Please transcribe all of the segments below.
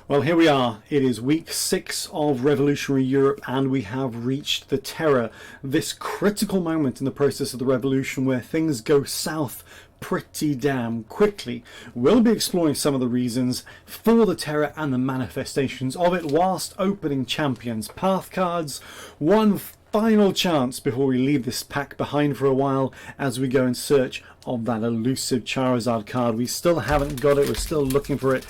Well, here we are. It is week 6 of revolutionary Europe, and we have reached the Terror, this critical moment in the process of the revolution where things go south pretty damn quickly. We'll be exploring some of the reasons for the Terror and the manifestations of it, whilst opening Champions Path cards. One final chance before we leave this pack behind for a while as we go in search of that elusive Charizard card. We still haven't got it. We're still looking for it.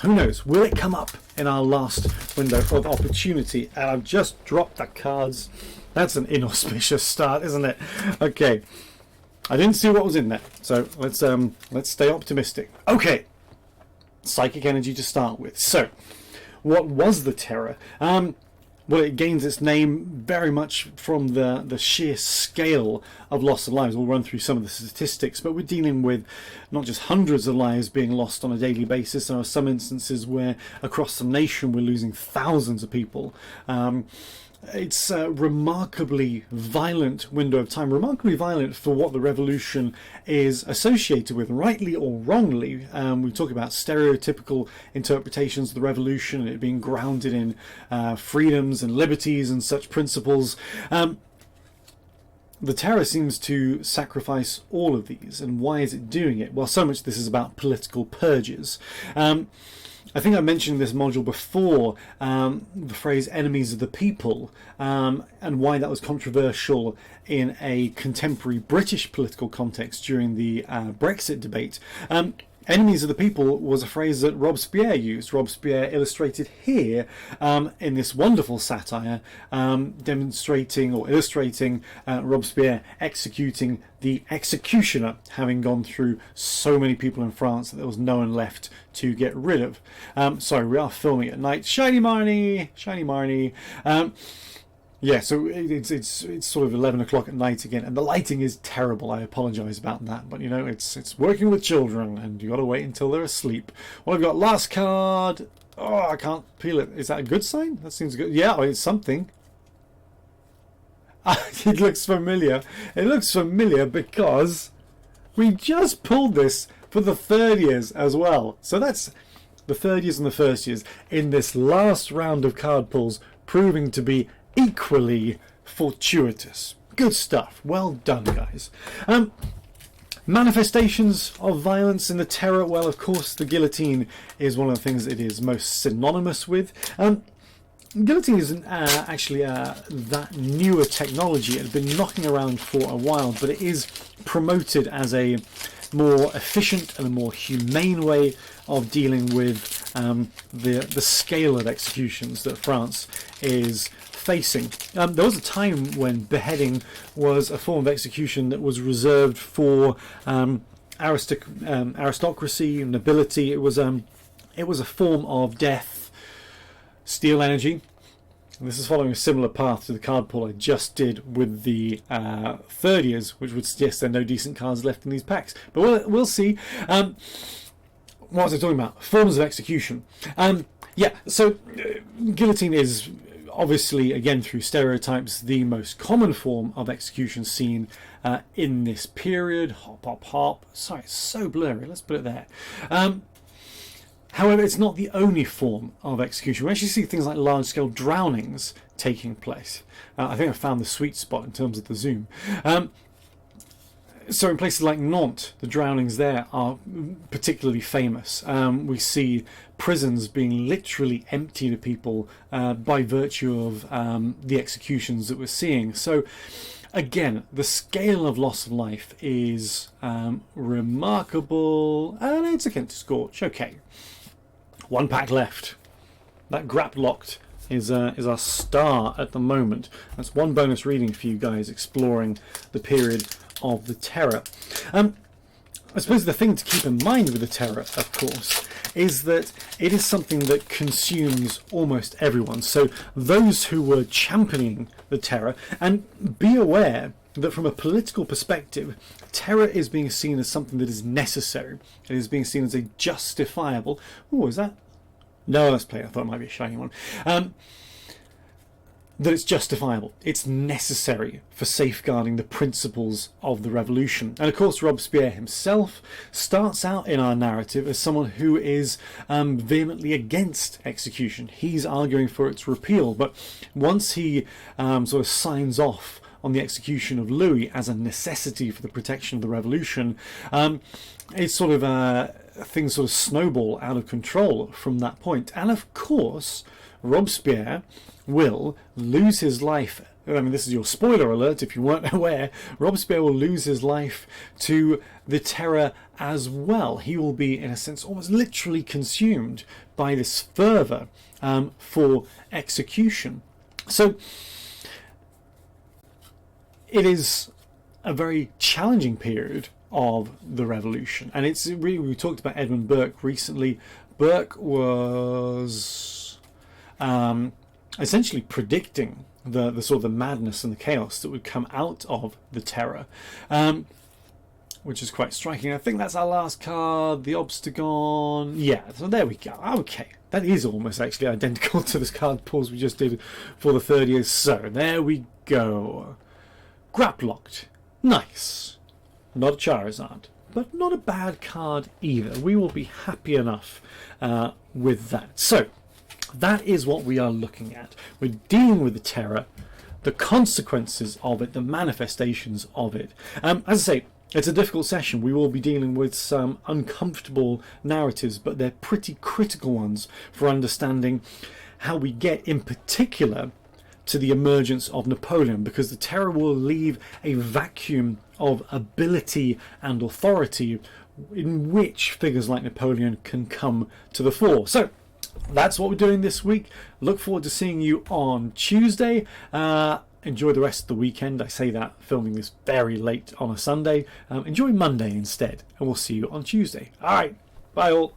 Who knows? Will it come up in our last window of opportunity? And I've just dropped the cards. That's an inauspicious start, isn't it? Okay. I didn't see what was in there, so let's stay optimistic. Okay. Psychic energy to start with. So, what was the Terror? Well, it gains its name very much from the sheer scale of loss of lives. We'll run through some of the statistics, but we're dealing with not just hundreds of lives being lost on a daily basis. There are some instances where across the nation we're losing thousands of people. It's a remarkably violent window of time, remarkably violent for what the revolution is associated with, rightly or wrongly. We talk about stereotypical interpretations of the revolution and it being grounded in freedoms and liberties and such principles. The Terror seems to sacrifice all of these. And why is it doing it? Well, so much of this is about political purges. I think I mentioned in this module before the phrase enemies of the people, and why that was controversial in a contemporary British political context during the Brexit debate. Enemies of the people was a phrase that Robespierre used. Robespierre illustrated here in this wonderful satire, demonstrating or illustrating Robespierre executing the executioner, having gone through so many people in France that there was no one left to get rid of. Sorry, we are filming at night. Shiny Marnie! Shiny Marnie! Yeah, so it's sort of 11 o'clock at night again, and the lighting is terrible. I apologise about that, but you know, it's working with children, and you got to wait until they're asleep. Well, I've got last card. Oh, I can't peel it. Is that a good sign? That seems good. Yeah, it's something. It looks familiar. It looks familiar because we just pulled this for the third years as well. So that's the third years and the first years in this last round of card pulls, proving to be equally fortuitous. Good stuff. Well done, guys. Manifestations of violence in the Terror. Well, of course, the guillotine is one of the things it is most synonymous with. Guillotine isn't actually that newer technology. It had been knocking around for a while, but it is promoted as a more efficient and a more humane way of dealing with the scale of executions that France is facing. There was a time when beheading was a form of execution that was reserved for aristocracy, nobility. It was a form of death, steal energy. And this is following a similar path to the card pull I just did with the third years, which would suggest there are no decent cards left in these packs. But we'll see. What was I talking about? Forms of execution. Yeah, so guillotine is obviously, again through stereotypes, the most common form of execution seen in this period. Hop, hop, hop. Sorry, it's so blurry. Let's put it there. However, it's not the only form of execution. We actually see things like large-scale drownings taking place. I think I found the sweet spot in terms of the zoom. So in places like Nantes, the drownings there are particularly famous. We see prisons being literally emptied of people by virtue of the executions that we're seeing. So again, the scale of loss of life is remarkable, and it's against Scorch. Okay, one pack left. That Grapploct is our star at the moment. That's one bonus reading for you guys exploring the period of the Terror. I suppose the thing to keep in mind with the Terror, of course, is that it is something that consumes almost everyone. So those who were championing the Terror, and be aware that from a political perspective, Terror is being seen as something that is necessary. It is being seen as a justifiable... Oh, is that... No, that's plain. I thought it might be a shiny one. that it's justifiable, it's necessary for safeguarding the principles of the revolution. And of course Robespierre himself starts out in our narrative as someone who is vehemently against execution. He's arguing for its repeal, but once he sort of signs off on the execution of Louis as a necessity for the protection of the revolution, it's sort of things sort of snowball out of control from that point. And of course Robespierre will lose his life. I mean, this is your spoiler alert if you weren't aware. Robespierre will lose his life to the terror as well. He will be, in a sense, almost literally consumed by this fervour for execution. So it is a very challenging period of the revolution, and it's really, we talked about Edmund Burke recently. Burke was essentially predicting the sort of the madness and the chaos that would come out of the terror, which is quite striking. I think that's our last card, the Obstagon. Yeah, so there we go. Okay, that is almost actually identical to this card pause we just did for the 3rd year. So there we go. Grapploct. Nice. Not a Charizard, but not a bad card either. We will be happy enough with that. So that is what we are looking at. We're dealing with the terror, the consequences of it, the manifestations of it. As I say, it's a difficult session. We will be dealing with some uncomfortable narratives, but they're pretty critical ones for understanding how we get, in particular, to the emergence of Napoleon, because the terror will leave a vacuum of ability and authority in which figures like Napoleon can come to the fore. So that's what we're doing this week. Look forward to seeing you on Tuesday. Enjoy the rest of the weekend. I say that filming this very late on a Sunday. Enjoy Monday instead, and we'll see you on Tuesday. All right, bye all.